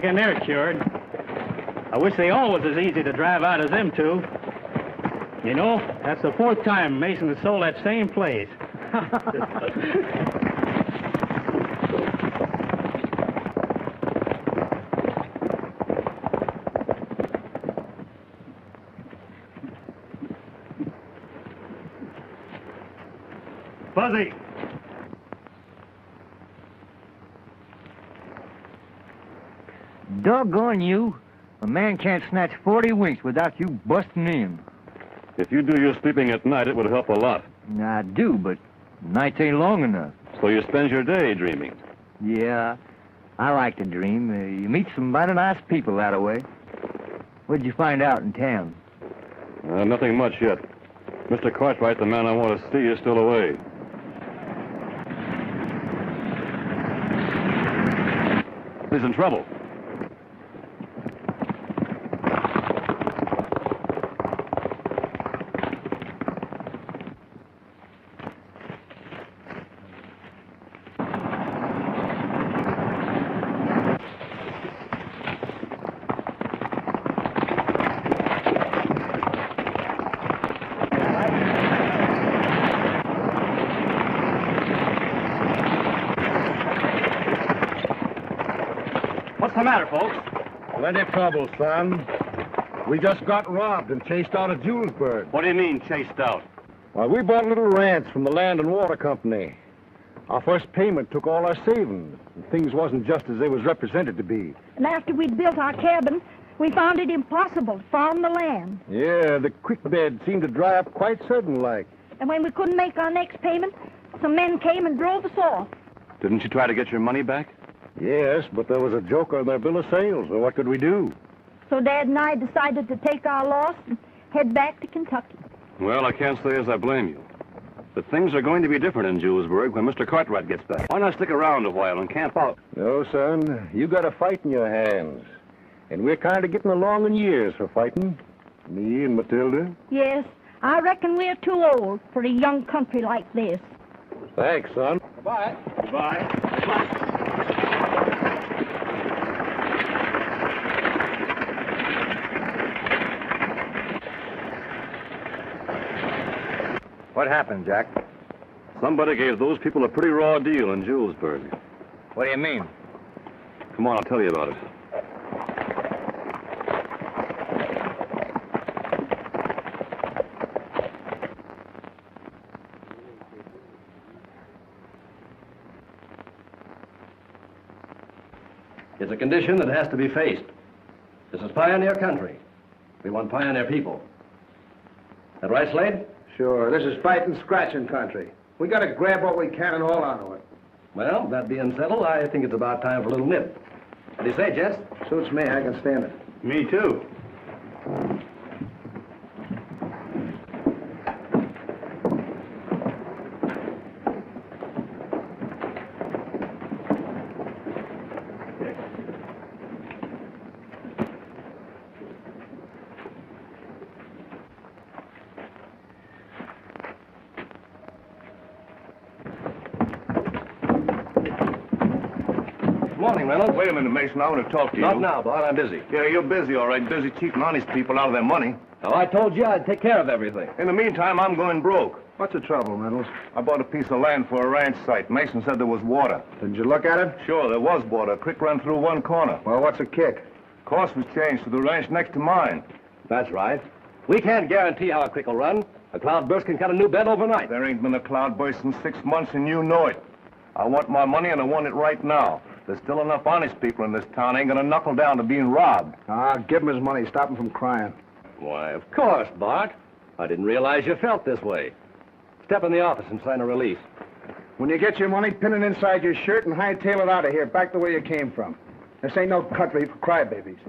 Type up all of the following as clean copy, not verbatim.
reckon they're cured. I wish they all was as easy to drive out as them two. You know, that's the 4th time Mason has sold that same place. Fuzzy! Doggone you. A man can't snatch 40 winks without you busting in. If you do your sleeping at night, it would help a lot. I do, but nights ain't long enough. So you spend your day dreaming. Yeah, I like to dream. You meet some mighty nice people that way. What'd you find out in town? Nothing much yet. Mr. Cartwright, the man I want to see, is still away. He's in trouble. What's the matter, folks? Plenty trouble, son. We just got robbed and chased out of Julesburg. What do you mean, chased out? Well, we bought a little ranch from the Land and Water Company. Our first payment took all our savings. And things wasn't just as they was represented to be. And after we'd built our cabin, we found it impossible to farm the land. Yeah, the creek bed seemed to dry up quite sudden-like. And when we couldn't make our next payment, some men came and drove us off. Didn't you try to get your money back? Yes, but there was a joker on their bill of sales, so what could we do? So Dad and I decided to take our loss and head back to Kentucky. Well, I can't say as I blame you. But things are going to be different in Julesburg when Mr. Cartwright gets back. Why not stick around a while and camp out? No, son. You got a fight in your hands. And we're kind of getting along in years for fighting. Me and Matilda. Yes, I reckon we're too old for a young country like this. Thanks, son. Goodbye. Goodbye. Goodbye. What happened, Jack? Somebody gave those people a pretty raw deal in Julesburg. What do you mean? Come on, I'll tell you about it. It's a condition that has to be faced. This is pioneer country. We want pioneer people. That right, Slade? Sure, this is fighting, scratching country. We gotta grab what we can and hold on to it. Well, that being settled, I think it's about time for a little nip. What do you say, Jess? Suits me, I can stand it. Me too. Morning, Reynolds. Wait a minute, Mason. I want to talk to you. Not now, Bart. I'm busy. Yeah, you're busy, all right. Busy cheating honest people out of their money. Oh, I told you I'd take care of everything. In the meantime, I'm going broke. What's the trouble, Reynolds? I bought a piece of land for a ranch site. Mason said there was water. Did you look at it? Sure, there was water. A creek ran through one corner. Well, what's the kick? Course was changed to the ranch next to mine. That's right. We can't guarantee how a creek will run. A cloudburst can cut a new bed overnight. There ain't been a cloudburst in 6 months, and you know it. I want my money, and I want it right now. There's still enough honest people in this town ain't gonna knuckle down to being robbed. Ah, give him his money. Stop him from crying. Why, of course, Bart. I didn't realize you felt this way. Step in the office and sign a release. When you get your money, pin it inside your shirt and hightail it out of here, back the way you came from. This ain't no country for crybabies.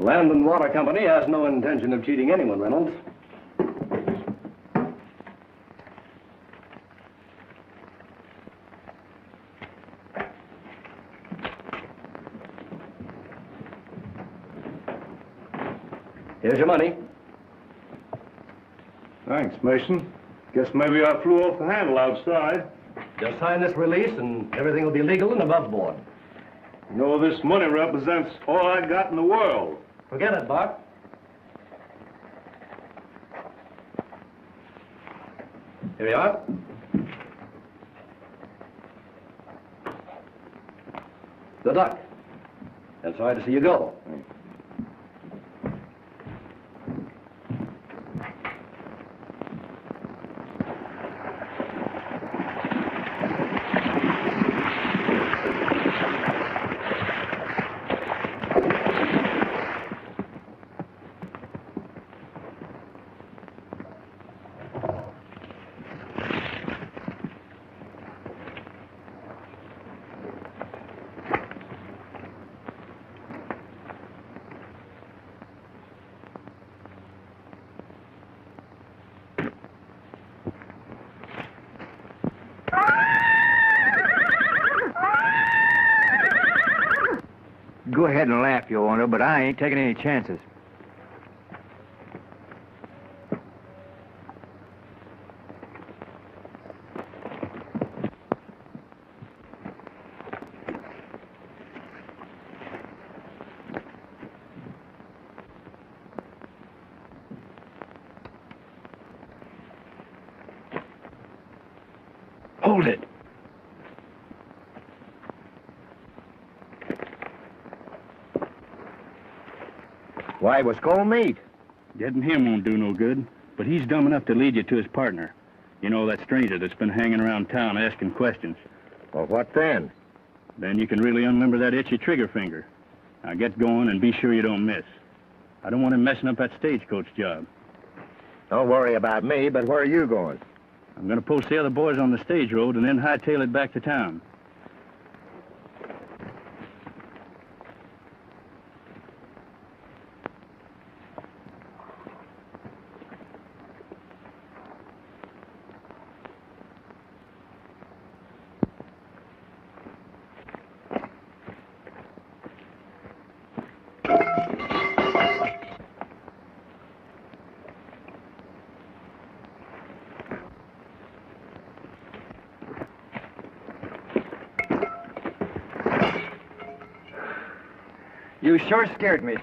Land and Water Company has no intention of cheating anyone, Reynolds. Here's your money. Thanks, Mason. Guess maybe I flew off the handle outside. Just sign this release and everything will be legal and above board. You know, this money represents all I got in the world. Forget it, Bart. Here you are. Good luck. And sorry to see you go. Go ahead and laugh, you want to, but I ain't taking any chances. Hold it. Why, it was cold meat. Getting him won't do no good, but he's dumb enough to lead you to his partner. You know, that stranger that's been hanging around town asking questions. Well, what then? Then you can really unlimber that itchy trigger finger. Now get going and be sure you don't miss. I don't want him messing up that stagecoach job. Don't worry about me, but where are you going? I'm going to post the other boys on the stage road and then hightail it back to town. You sure scared me.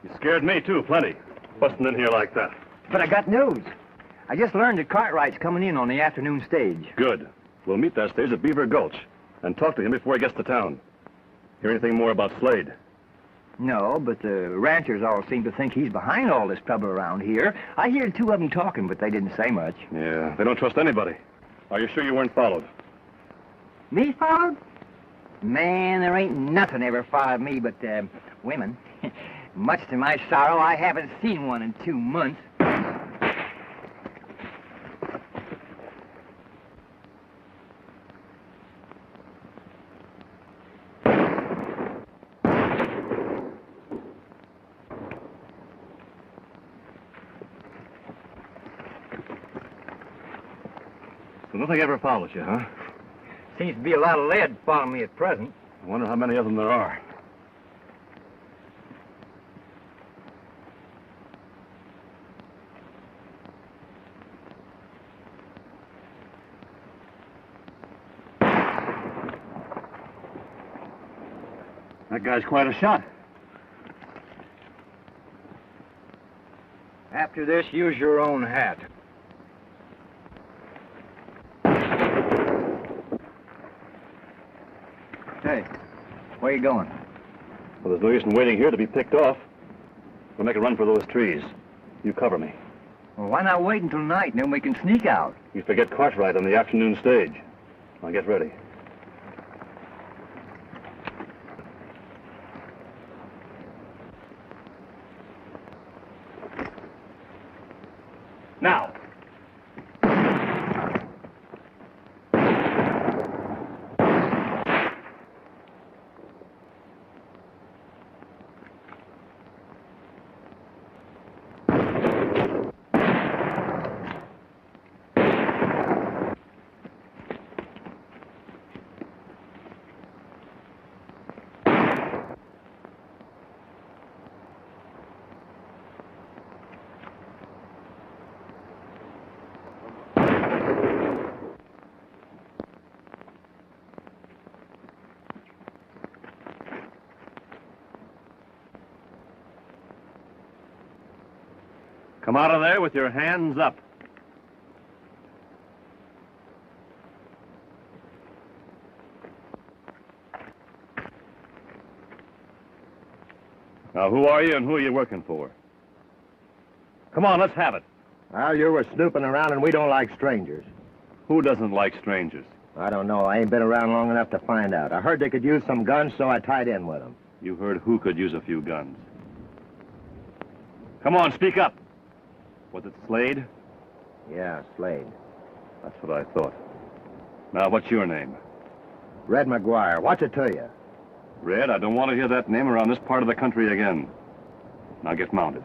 You scared me, too, plenty. Busting in here like that. But I got news. I just learned that Cartwright's coming in on the afternoon stage. Good. We'll meet that stage at Beaver Gulch and talk to him before he gets to town. Hear anything more about Slade? No, but the ranchers all seem to think he's behind all this trouble around here. I heard two of them talking, but they didn't say much. Yeah, they don't trust anybody. Are you sure you weren't followed? Me followed? Man, there ain't nothing ever followed me but, women. Much to my sorrow, I haven't seen one in 2 months. So nothing ever follows you, huh? Seems to be a lot of lead following me at present. I wonder how many of them there are. That guy's quite a shot. After this, use your own hat. Hey, where you going? Well, there's no use in waiting here to be picked off. We'll make a run for those trees. You cover me. Well, why not wait until night, and then we can sneak out? You forget Cartwright on the afternoon stage. Now get ready. Now. Come out of there with your hands up. Now, who are you and who are you working for? Come on, let's have it. Well, you were snooping around and we don't like strangers. Who doesn't like strangers? I don't know. I ain't been around long enough to find out. I heard they could use some guns, so I tied in with them. You heard who could use a few guns. Come on, speak up. Was it Slade? Yeah, Slade. That's what I thought. Now, what's your name? Red McGuire. What's it to you? Red, I don't want to hear that name around this part of the country again. Now get mounted.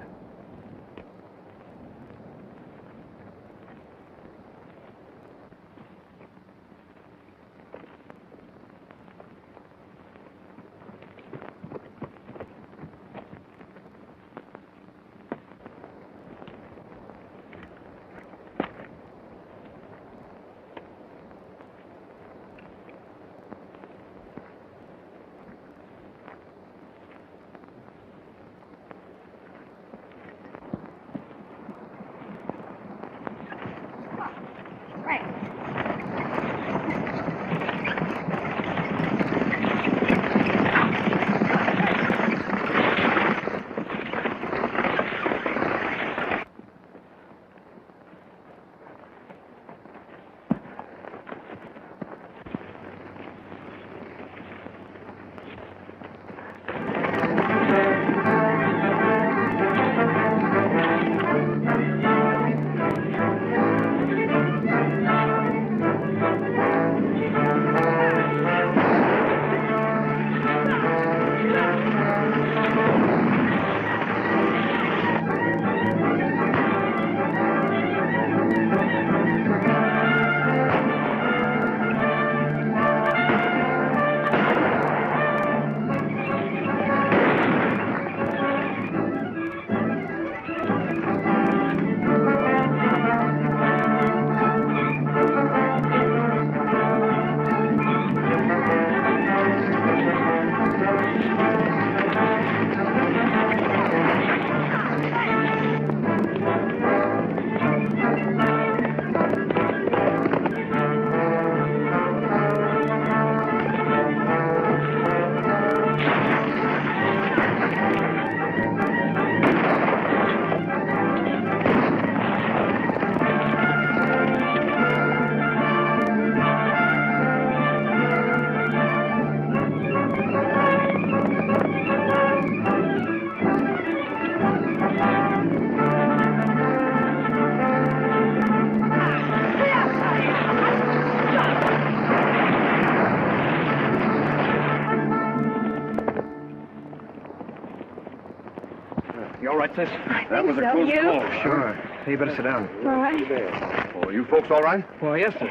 You all right, sis? That was a close call. Sure. Hey, you better sit down. All right. Oh, you folks all right? Well, yes, sir.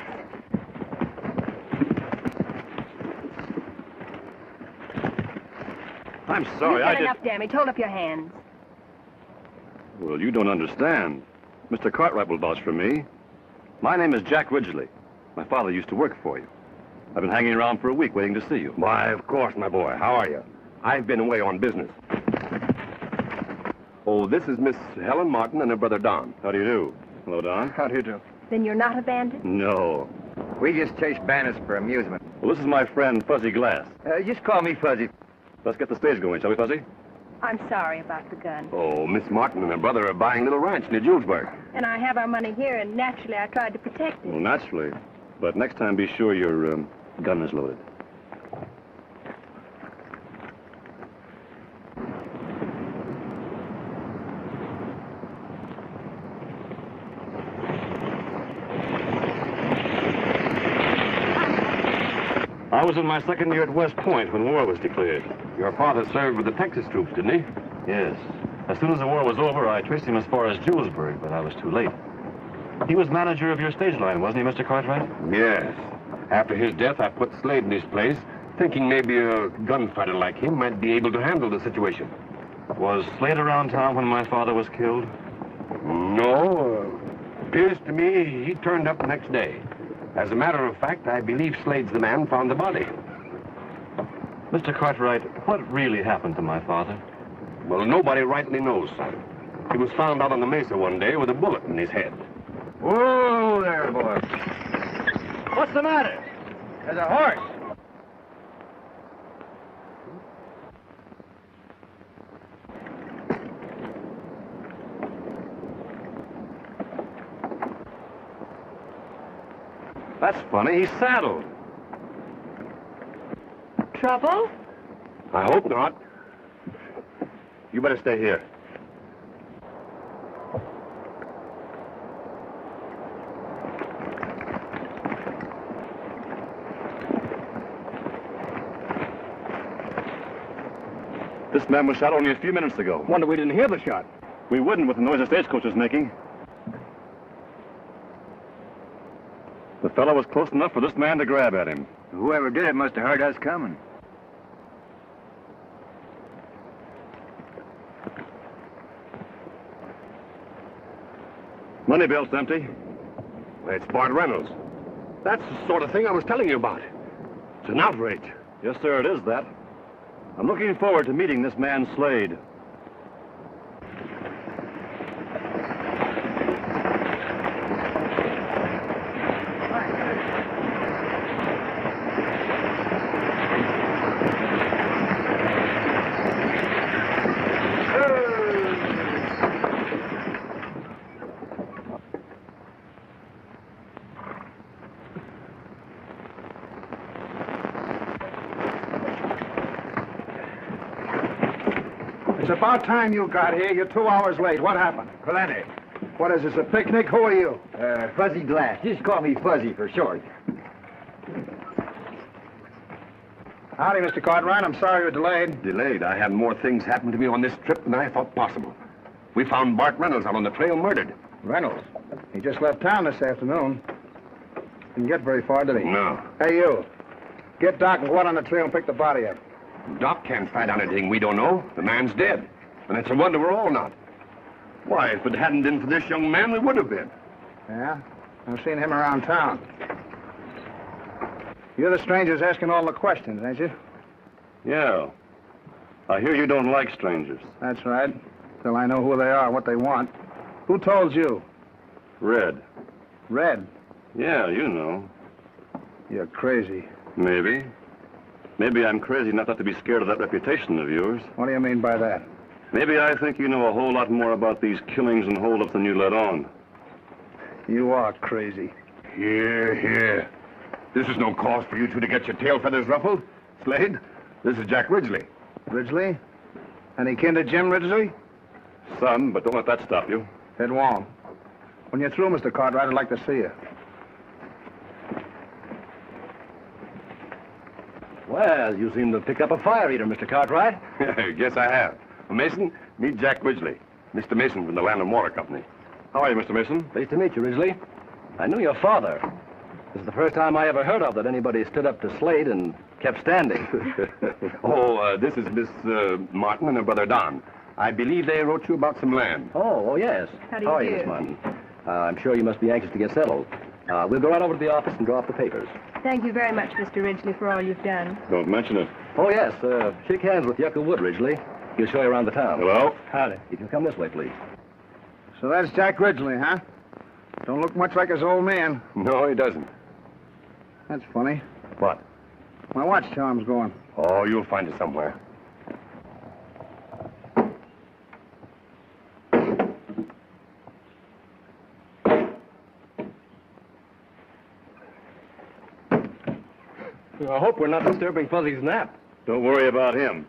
I'm sorry, You've I done did... enough damage. Hold up your hands. Well, you don't understand. Mr. Cartwright will vouch for me. My name is Jack Ridgely. My father used to work for you. I've been hanging around for a week waiting to see you. Why, of course, my boy. How are you? I've been away on business. Oh, this is Miss Helen Martin and her brother Don. How do you do? Hello, Don. How do you do? Then you're not a bandit? No. We just chase bandits for amusement. Well, this is my friend, Fuzzy Glass. Just call me Fuzzy. Let's get the stage going, shall we, Fuzzy? I'm sorry about the gun. Oh, Miss Martin and her brother are buying a little ranch near Julesburg. And I have our money here, and naturally I tried to protect it. Well, naturally. But next time, be sure your gun is loaded. I was in my second year at West Point when war was declared. Your father served with the Texas troops, didn't he? Yes. As soon as the war was over, I traced him as far as Julesburg, but I was too late. He was manager of your stage line, wasn't he, Mr. Cartwright? Yes. After his death, I put Slade in his place, thinking maybe a gunfighter like him might be able to handle the situation. Was Slade around town when my father was killed? No. Appears to me he turned up the next day. As a matter of fact, I believe Slade's the man found the body. Mr. Cartwright, what really happened to my father? Well, nobody rightly knows, son. He was found out on the mesa one day with a bullet in his head. Whoa there, boy. What's the matter? There's a horse. That's funny. He's saddled. Trouble? I hope not. You better stay here. This man was shot only a few minutes ago. Wonder we didn't hear the shot. We wouldn't with the noise the stagecoach was making. The fellow was close enough for this man to grab at him. Whoever did it must have heard us coming. Money belt's empty. It's Bart Reynolds. That's the sort of thing I was telling you about. It's an outrage. Yes, sir, it is that. I'm looking forward to meeting this man Slade. It's about time you got here. You're 2 hours late. What happened? Plenty. What is this, a picnic? Who are you? Fuzzy Glass. Just call me Fuzzy for short. Howdy, Mr. Cartwright. I'm sorry you're delayed. Delayed. I had more things happen to me on this trip than I thought possible. We found Bart Reynolds out on the trail murdered. Reynolds. He just left town this afternoon. Didn't get very far, did he? No. Hey, you. Get Doc and go out on the trail and pick the body up. Doc can't find out anything we don't know. The man's dead. And it's a wonder we're all not. Why, if it hadn't been for this young man, we would have been. Yeah? I've seen him around town. You're the strangers asking all the questions, ain't you? Yeah. I hear you don't like strangers. That's right. Till I know who they are, what they want. Who told you? Red. Red. Yeah, you know. You're crazy. Maybe. Maybe I'm crazy enough not to be scared of that reputation of yours. What do you mean by that? Maybe I think you know a whole lot more about these killings and holdups than you let on. You are crazy. Here, here. This is no cause for you two to get your tail feathers ruffled. Slade, this is Jack Ridgely. Ridgely? Any kin to Jim Ridgely? Some, but don't let that stop you. It won't. When you're through, Mr. Cartwright, I'd like to see you. Well, you seem to pick up a fire eater, Mr. Cartwright. Guess I have. Mason, meet Jack Ridgely. Mr. Mason from the Land and Water Company. How are you, Mr. Mason? Pleased to meet you, Ridgely. I knew your father. This is the first time I ever heard of that anybody stood up to Slade and kept standing. This is Miss Martin and her brother Don. I believe they wrote you about some land. Oh, yes. How do you are do? you, Miss Martin? I'm sure you must be anxious to get settled. We'll go right over to the office and draw up the papers. Thank you very much, Mr. Ridgely, for all you've done. Don't mention it. Oh, yes. Shake hands with Yucca Wood, Ridgely. He'll show you around the town. Hello? Howdy. You can come this way, please. So that's Jack Ridgely, huh? Don't look much like his old man. No, he doesn't. That's funny. What? My watch charm's going. Oh, you'll find it somewhere. I hope we're not disturbing Fuzzy's nap. Don't worry about him.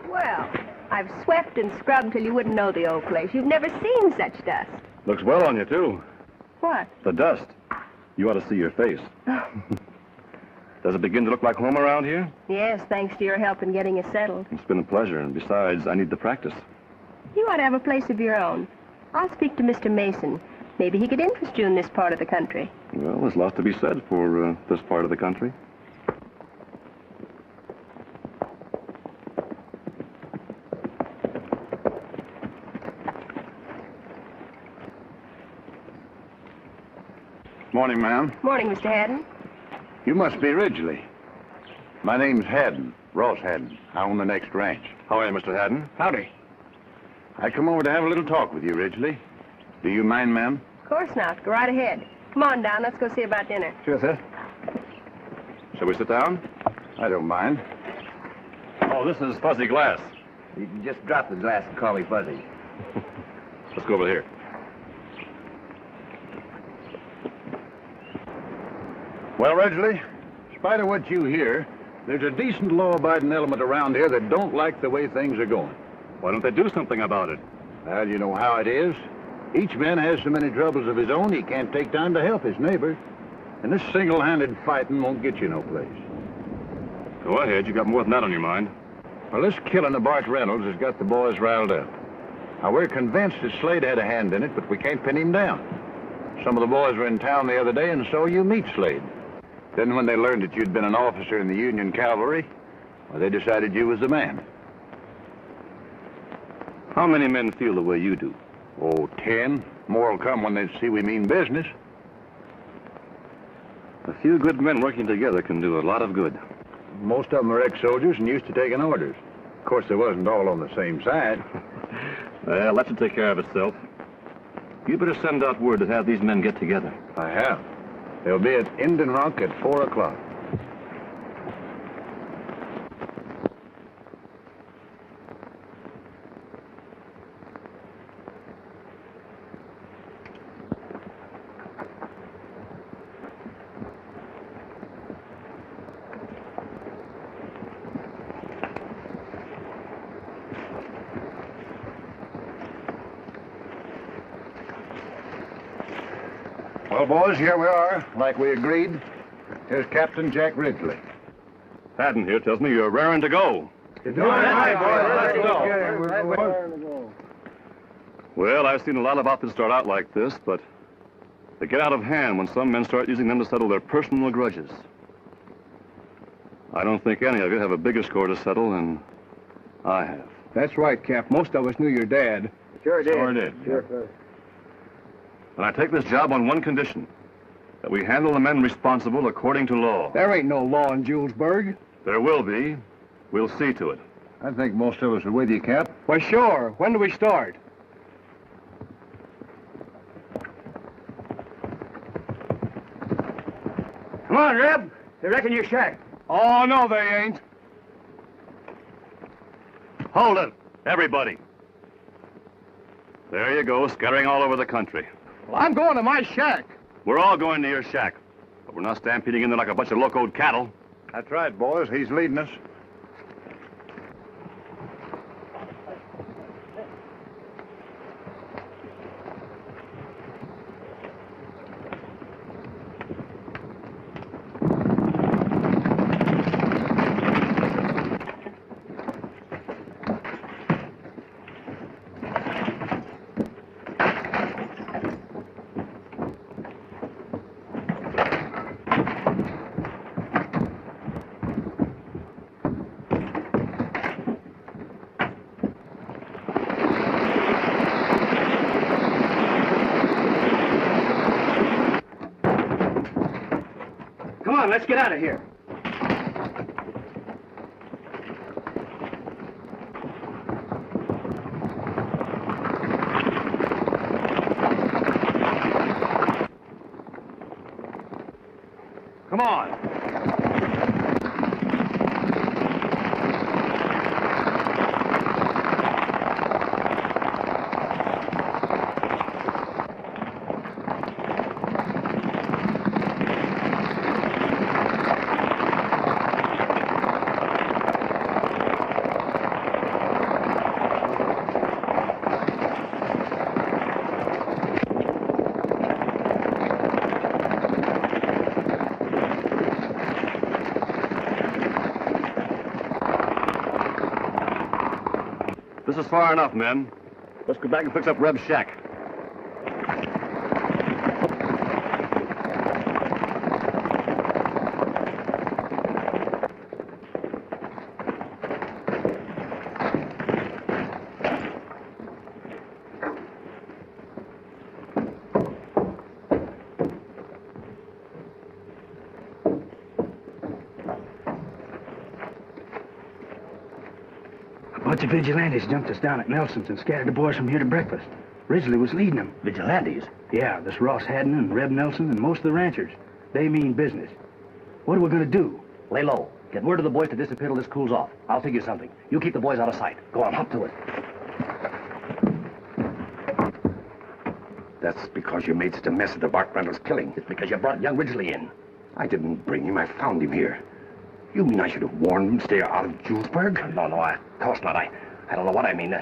Well, I've swept and scrubbed till you wouldn't know the old place. You've never seen such dust. Looks well on you, too. What? The dust. You ought to see your face. Does it begin to look like home around here? Yes, thanks to your help in getting us settled. It's been a pleasure, and besides, I need the practice. You ought to have a place of your own. I'll speak to Mr. Mason. Maybe he could interest you in this part of the country. Well, there's lots to be said for this part of the country. Morning, ma'am. Morning, Mr. Haddon. You must be Ridgely. My name's Haddon, Ross Haddon. I own the next ranch. How are you, Mr. Haddon? Howdy. I come over to have a little talk with you, Ridgely. Do you mind, ma'am? Of course not. Go right ahead. Come on down. Let's go see about dinner. Sure, sir. Shall we sit down? I don't mind. Oh, this is fuzzy glass. You can just drop the glass and call me Fuzzy. Let's go over here. Well, Ridgely, in spite of what you hear, there's a decent law-abiding element around here that don't like the way things are going. Why don't they do something about it? Well, you know how it is. Each man has so many troubles of his own, he can't take time to help his neighbor. And this single-handed fighting won't get you no place. Go ahead. You got more than that on your mind. Well, this killing of Bart Reynolds has got the boys riled up. Now, we're convinced that Slade had a hand in it, but we can't pin him down. Some of the boys were in town the other day and saw you meet Slade. Then when they learned that you'd been an officer in the Union Cavalry, well, they decided you was the man. How many men feel the way you do? Oh, 10. More will come when they see we mean business. A few good men working together can do a lot of good. Most of them are ex-soldiers and used to taking orders. Of course, they wasn't all on the same side. Well, that should take care of itself. You better send out word to have these men get together. I have. They'll be at Indian Rock at 4 o'clock. Well, boys, here we are, like we agreed. Here's Captain Jack Ridgely. Haddon here tells me you're raring to go. Well, I've seen a lot of outfits start out like this, but they get out of hand when some men start using them to settle their personal grudges. I don't think any of you have a bigger score to settle than I have. That's right, Cap. Most of us knew your dad. Sure did. Sure did. And I take this job on one condition, that we handle the men responsible according to law. There ain't no law in Julesburg. There will be. We'll see to it. I think most of us are with you, Cap. Why, sure. When do we start? Come on, Reb. They reckon you're shacked. Oh, no, they ain't. Hold it, everybody. There you go, scattering all over the country. Well, I'm going to my shack. We're all going to your shack, but we're not stampeding in there like a bunch of locoed cattle. That's right, boys. He's leading us. Come on, let's get out of here. Come on. This is far enough, men. Let's go back and fix up Reb's shack. bunch of vigilantes jumped us down at Nelson's and scattered the boys from here to breakfast. Ridgely was leading them. Vigilantes? Yeah, this Ross Haddon and Reb Nelson and most of the ranchers. They mean business. What are we going to do? Lay low. Get word to the boys to disappear till this cools off. I'll figure something. You keep the boys out of sight. Go on, hop to it. That's because you made such a mess of the Bart Randall's killing. It's because you brought young Ridgely in. I didn't bring him. I found him here. You mean I should have warned him to stay out of Julesburg? No, of course not. I don't know what I mean.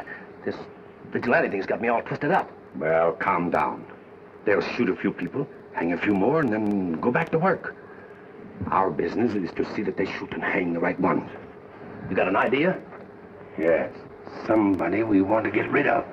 This vigilante thing's got me all twisted up. Well, calm down. They'll shoot a few people, hang a few more, and then go back to work. Our business is to see that they shoot and hang the right ones. You got an idea? Yes. Somebody we want to get rid of.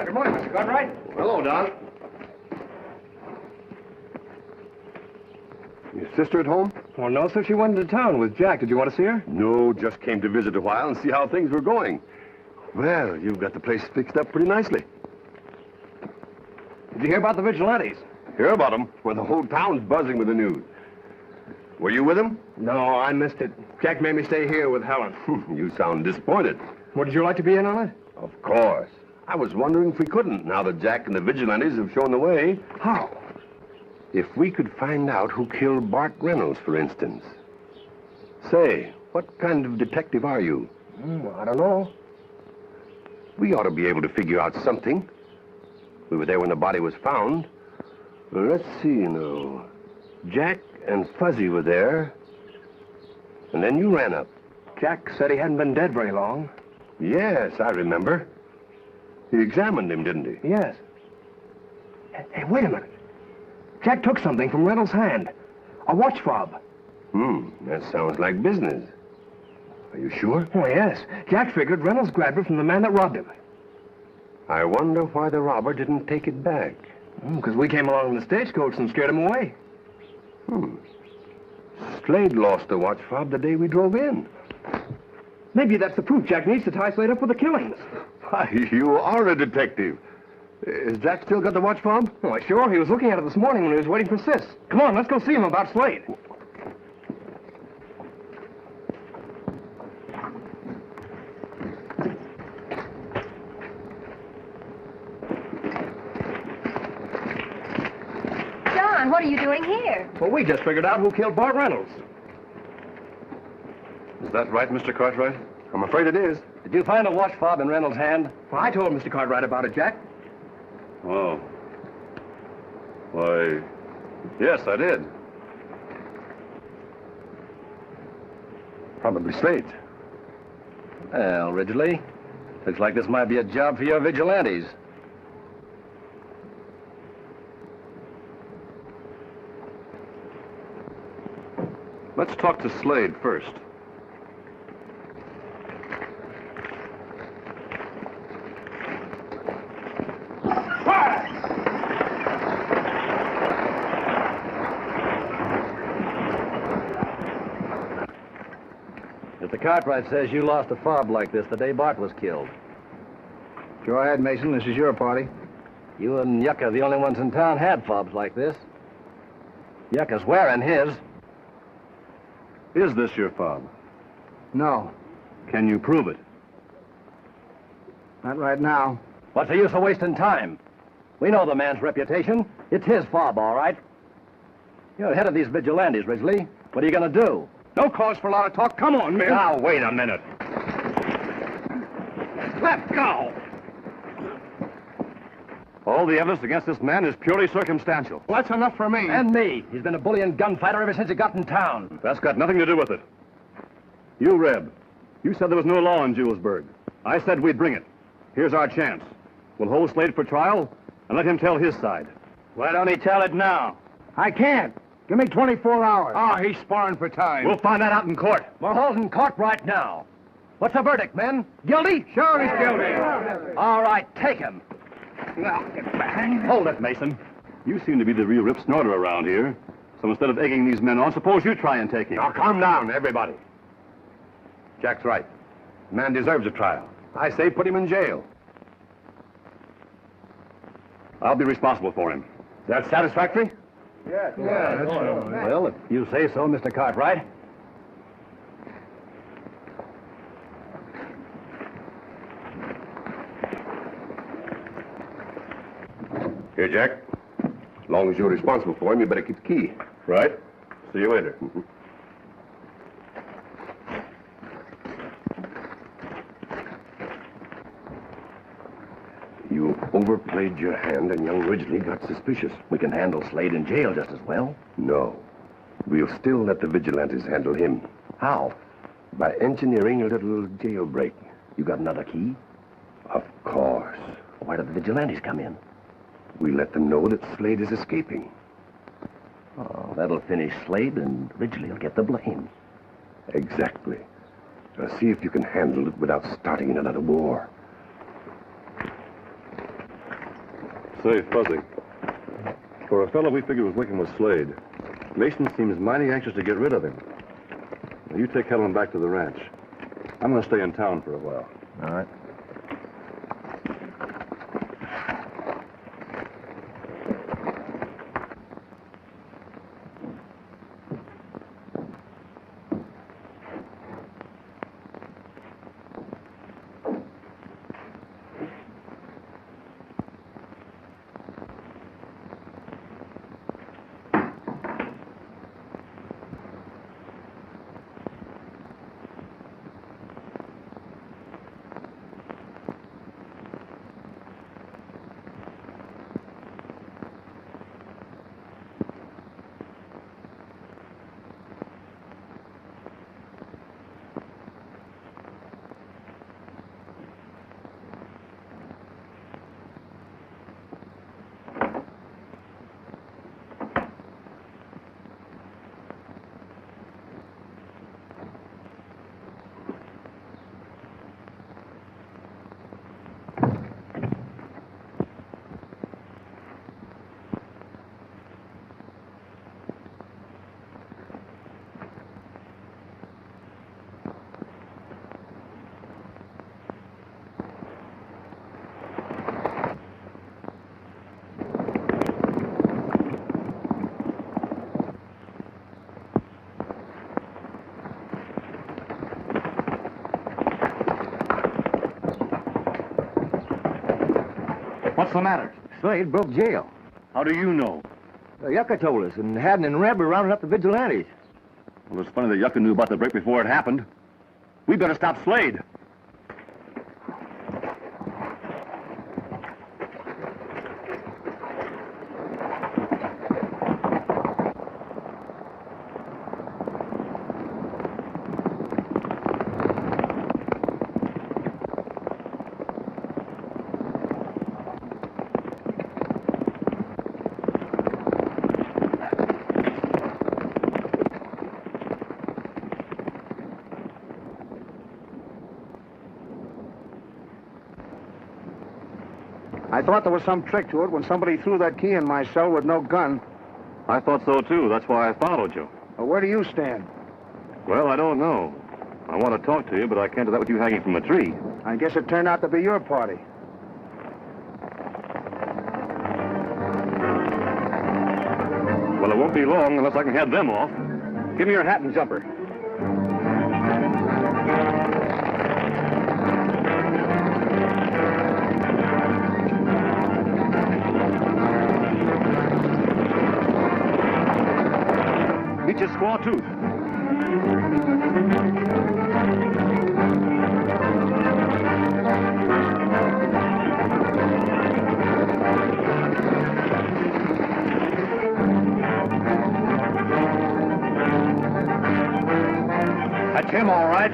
Good morning, Mr. Cartwright. Hello, Don. Your sister at home? Well, no, sir. She went into town with Jack. Did you want to see her? No, just came to visit a while and see how things were going. Well, you've got the place fixed up pretty nicely. Did you hear about the vigilantes? Hear about them? Well, the whole town's buzzing with the news. Were you with him? No, I missed it. Jack made me stay here with Helen. You sound disappointed. Would you like to be in on it? Of course. I was wondering if we couldn't, now that Jack and the vigilantes have shown the way. How? If we could find out who killed Bart Reynolds, for instance. Say, what kind of detective are you? I don't know. We ought to be able to figure out something. We were there when the body was found. Well, let's see, now. Jack and Fuzzy were there. And then you ran up. Jack said he hadn't been dead very long. Yes, I remember. He examined him, didn't he? Yes. Hey, wait a minute. Jack took something from Reynolds' hand. A watch fob. That sounds like business. Are you sure? Oh, yes. Jack figured Reynolds grabbed it from the man that robbed him. I wonder why the robber didn't take it back. Because we came along in the stagecoach and scared him away. Slade lost the watch fob the day we drove in. Maybe that's the proof Jack needs to tie Slade up with the killings. Why, you are a detective. Has Jack still got the watch fob? Why, sure. He was looking at it this morning when he was waiting for Sis. Come on, let's go see him about Slade. John, what are you doing here? Well, we just figured out who killed Bart Reynolds. Is that right, Mr. Cartwright? I'm afraid it is. Did you find a watch fob in Reynolds' hand? Well, I told Mr. Cartwright about it, Jack. Oh. Why, yes, I did. Probably Slade's. Well, Ridgely, looks like this might be a job for your vigilantes. Let's talk to Slade first. Mr. Cartwright says you lost a fob like this the day Bart was killed. Go ahead, Mason. This is your party. You and Yucca are the only ones in town had fobs like this. Yucca's wearing his. Is this your fob? No, Can you prove it? not right now. What's the use of wasting time? We know the man's reputation. It's his fob, all right. You're head of these vigilantes, Ridgely. What are you going to do? No cause for a lot of talk. Come on, man. Now, wait a minute. Let go. All the evidence against this man is purely circumstantial. Well, that's enough for me. And me. He's been a bully and gunfighter ever since he got in town. That's got nothing to do with it. You, Reb, you said there was no law in Julesburg. I said we'd bring it. Here's our chance. We'll hold Slade for trial and let him tell his side. Why don't he tell it now? I can't. Give me 24 hours. Oh, he's sparring for time. We'll find that out in court. We're holding Cartwright now. What's the verdict, men? Guilty? Sure, he's guilty. All right, take him. Now, get back. Hold it, Mason. You seem to be the real rip snorter around here. So instead of egging these men on, suppose you try and take him. Now, calm down, everybody. Jack's right. The man deserves a trial. I say put him in jail. I'll be responsible for him. Is that satisfactory? Yeah, that's all right. Well, if you say so, Mr. Cartwright. Here, Jack. As long as you're responsible for him, you better keep the key. Right. See you later. You overplayed your hand, and young Ridgely got suspicious. We can handle Slade in jail just as well. No. We'll still let the vigilantes handle him. How? By engineering a little jailbreak. You got another key? Of course. Where do the vigilantes come in? We let them know that Slade is escaping. Oh, that'll finish Slade, and Ridgely will get the blame. Exactly. Now see if you can handle it without starting another war. Say, Fuzzy, for a fellow we figured was working with Slade, Mason seems mighty anxious to get rid of him. Now, you take Helen back to the ranch. I'm going to stay in town for a while. All right. What's the matter? Slade broke jail. How do you know? Yucca told us, and Haddon and Reb were rounding up the vigilantes. Well, it's funny that Yucca knew about the break before it happened. We better stop Slade. I thought there was some trick to it when somebody threw that key in my cell with no gun. I thought so, too. That's why I followed you. Well, where do you stand? Well, I don't know. I want to talk to you, but I can't do that with you hanging from a tree. I guess it turned out to be your party. Well, it won't be long unless I can head them off. Give me your hat and jumper. Meet your squaw tooth. That's him, all right.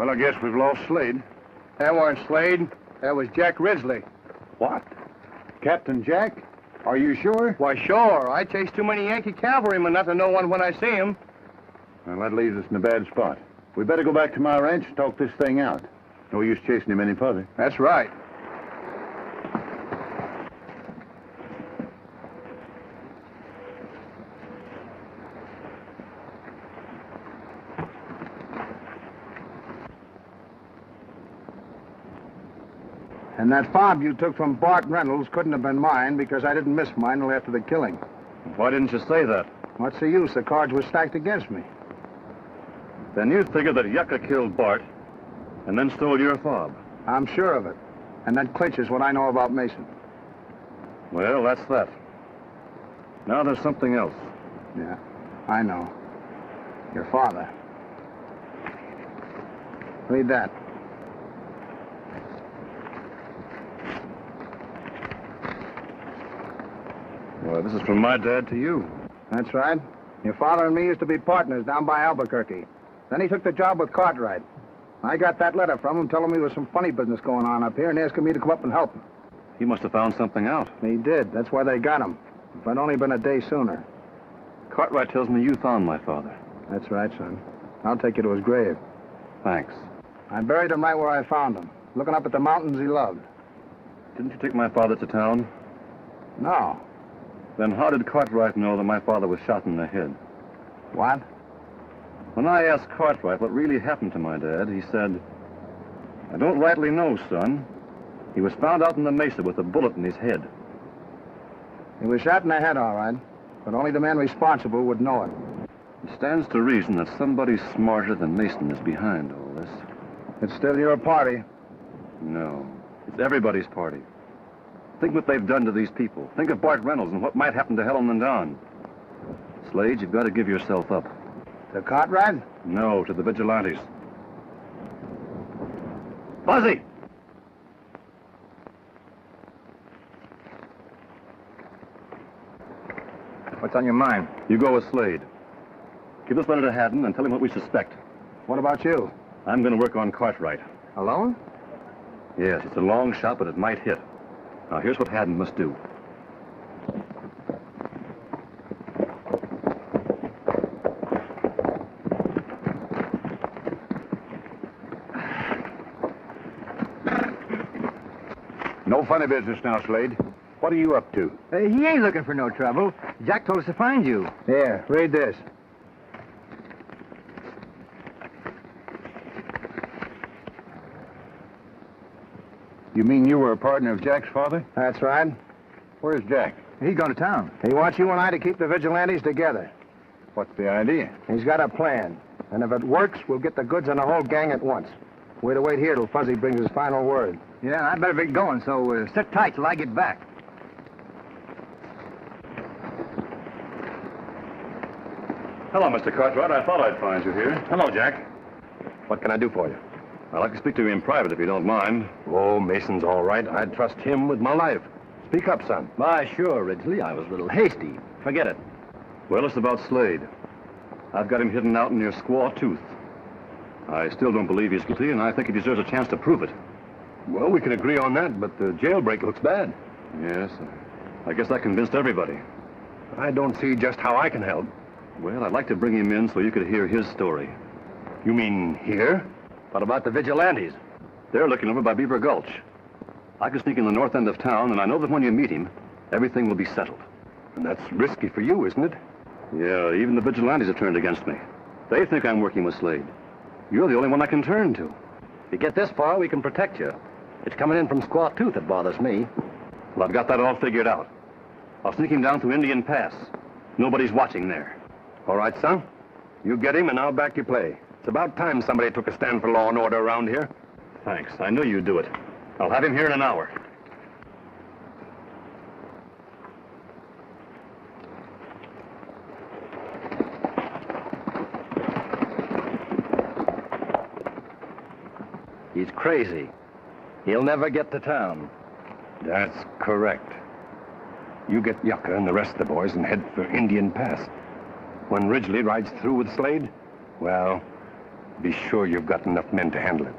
Well, I guess we've lost Slade. That weren't Slade. That was Jack Ridley. What? Captain Jack? Are you sure? Why, sure. I chased too many Yankee cavalrymen not to know one when I see him. Well, that leaves us in a bad spot. We better go back to my ranch and talk this thing out. No use chasing him any further. That's right. And that fob you took from Bart Reynolds couldn't have been mine because I didn't miss mine until after the killing. Why didn't you say that? What's the use? The cards were stacked against me. Then you figure that Yucca killed Bart and then stole your fob. I'm sure of it. And that clinches what I know about Mason. Well, that's that. Now there's something else. Yeah, I know. Your father. Read that. Well, this is from my dad to you. That's right. Your father and me used to be partners down by Albuquerque. Then he took the job with Cartwright. I got that letter from him telling me there was some funny business going on up here and asking me to come up and help him. He must have found something out. He did. That's why they got him. If I'd only been a day sooner. Cartwright tells me you found my father. That's right, son. I'll take you to his grave. Thanks. I buried him right where I found him, looking up at the mountains he loved. Didn't you take my father to town? No. Then how did Cartwright know that my father was shot in the head? What? When I asked Cartwright what really happened to my dad, he said, "I don't rightly know, son. He was found out in the mesa with a bullet in his head." He was shot in the head, all right. But only the man responsible would know it. It stands to reason that somebody smarter than Mason is behind all this. It's still your party. No, it's everybody's party. Think what they've done to these people. Think of Bart Reynolds and what might happen to Helen and Don. Slade, you've got to give yourself up. To Cartwright? No, to the vigilantes. Fuzzy! What's on your mind? You go with Slade. Give this letter to Haddon and tell him what we suspect. What about you? I'm going to work on Cartwright. Alone? Yes, it's a long shot, but it might hit. Now, here's what Haddon must do. No funny business now, Slade. What are you up to? He ain't looking for no trouble. Jack told us to find you. Here, read this. You mean you were a partner of Jack's father? That's right. Where's Jack? He's going to town. He wants you and I to keep the vigilantes together. What's the idea? He's got a plan. And if it works, we'll get the goods on the whole gang at once. We're to wait here till Fuzzy brings his final word. Yeah, I better be going, so sit tight till I get back. Hello, Mr. Cartwright. I thought I'd find you here. Hello, Jack. What can I do for you? I'd like to speak to you in private, if you don't mind. Oh, Mason's all right. I'd trust him with my life. Speak up, son. Why, sure, Ridgely. I was a little hasty. Forget it. Well, it's about Slade. I've got him hidden out in your Squaw Tooth. I still don't believe he's guilty, and I think he deserves a chance to prove it. Well, we can agree on that, but the jailbreak looks bad. Yes, I guess that convinced everybody. I don't see just how I can help. Well, I'd like to bring him in so you could hear his story. You mean here? What about the vigilantes? They're looking over by Beaver Gulch. I can sneak in the north end of town, and I know that when you meet him, everything will be settled. And that's risky for you, isn't it? Yeah, even the vigilantes have turned against me. They think I'm working with Slade. You're the only one I can turn to. If you get this far, we can protect you. It's coming in from Squaw Tooth that bothers me. Well, I've got that all figured out. I'll sneak him down through Indian Pass. Nobody's watching there. All right, son. You get him, and I'll back your play. It's about time somebody took a stand for law and order around here. Thanks. I knew you'd do it. I'll have him here in an hour. He's crazy. He'll never get to town. That's correct. You get Yucca and the rest of the boys and head for Indian Pass. When Ridgely rides through with Slade, well, Be sure you've got enough men to handle it.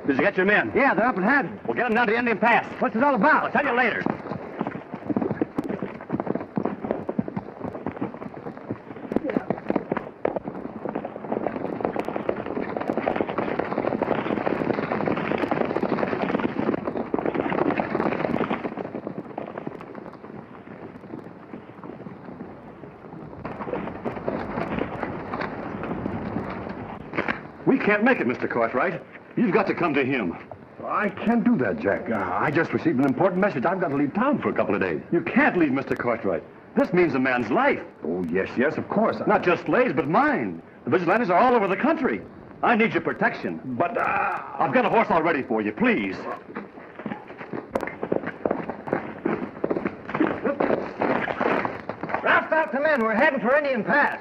Did you get your men? Yeah, they're up ahead. We'll get them down to the Indian Pass. What's it all about? I'll tell you later. We can't make it, Mr. Cartwright. You've got to come to him. I can't do that, Jack. I just received an important message. I've got to leave town for a couple of days. You can't leave Mr. Cartwright. This means a man's life. Oh, yes, of course. Not just Slade's, but mine. The vigilantes are all over the country. I need your protection. But, I've got a horse all ready for you, please. Roust out the men. We're heading for Indian Pass.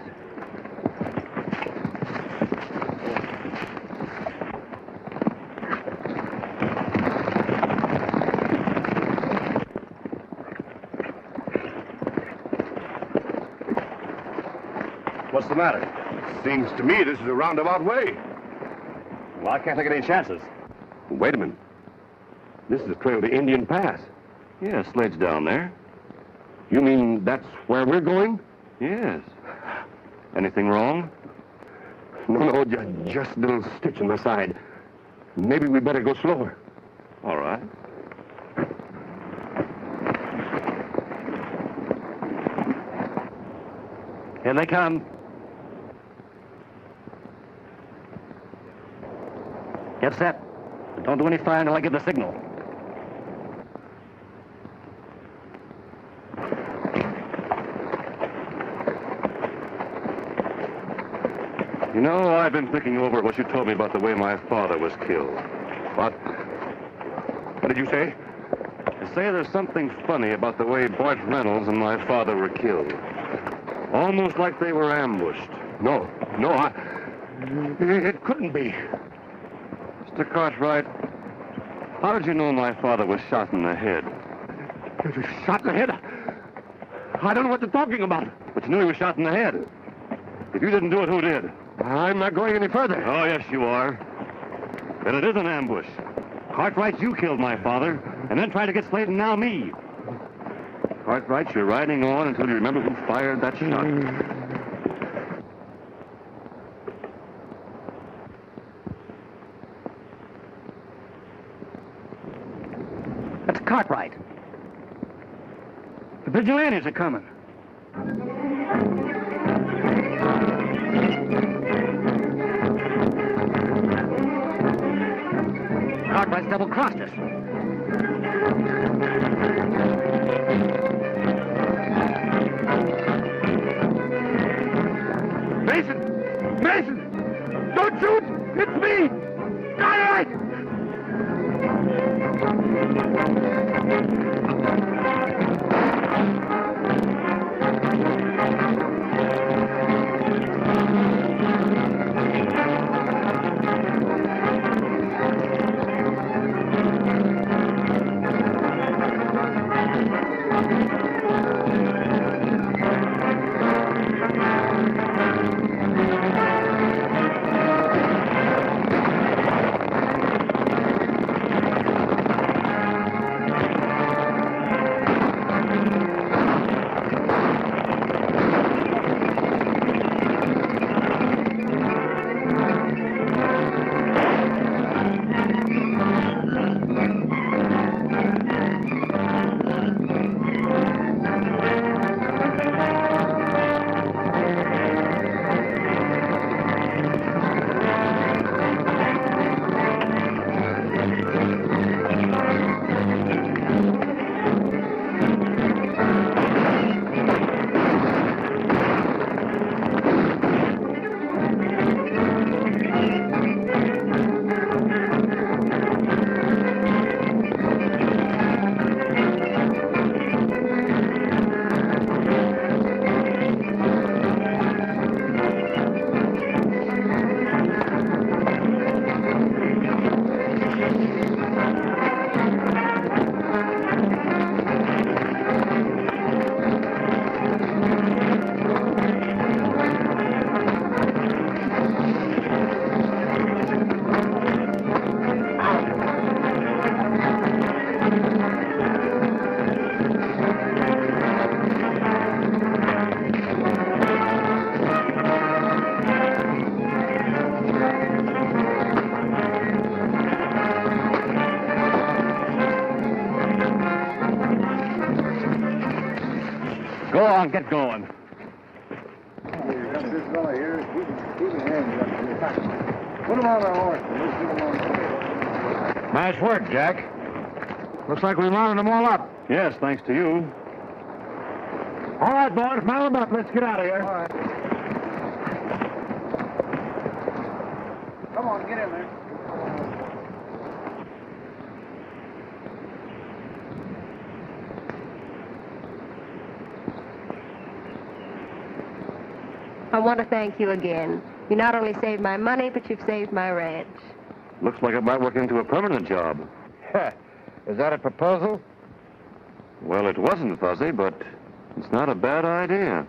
What's the matter? seems to me this is a roundabout way. Well, I can't take any chances. Wait a minute. This is the trail to Indian Pass. Yeah, Slade's down there. You mean that's where we're going? Yes. Anything wrong? No, just a little stitch in the side. Maybe we better go slower. All right. Here they come. Get set. Don't do any firing until I give the signal. You know, I've been thinking over what you told me about the way my father was killed. What did you say? I say there's something funny about the way Bart Reynolds and my father were killed. Almost like they were ambushed. No, it couldn't be. Mr. Cartwright, how did you know my father was shot in the head? Shot in the head? I don't know what they're talking about. But you knew he was shot in the head. If you didn't do it, who did? I'm not going any further. Oh, yes, you are. Then it is an ambush. Cartwright, you killed my father, and then tried to get Slade and now me. Cartwright, you're riding on until you remember who fired that shot. That's Cartwright. The vigilantes are coming. Cartwright's double-crossed us. Mason! Don't shoot! It's me! Cartwright! on, get going. This fella here, keep his hands up. Put him on the horse. Let's get him on the horse. Nice work, Jack. Looks like we rounded them all up. Yes, thanks to you. All right, boys, mount them up. Let's get out of here. All right. Come on, get in there. I want to thank you again. You not only saved my money, but you've saved my ranch. Looks like it might work into a permanent job. Is that a proposal? Well, it wasn't, Fuzzy, but it's not a bad idea.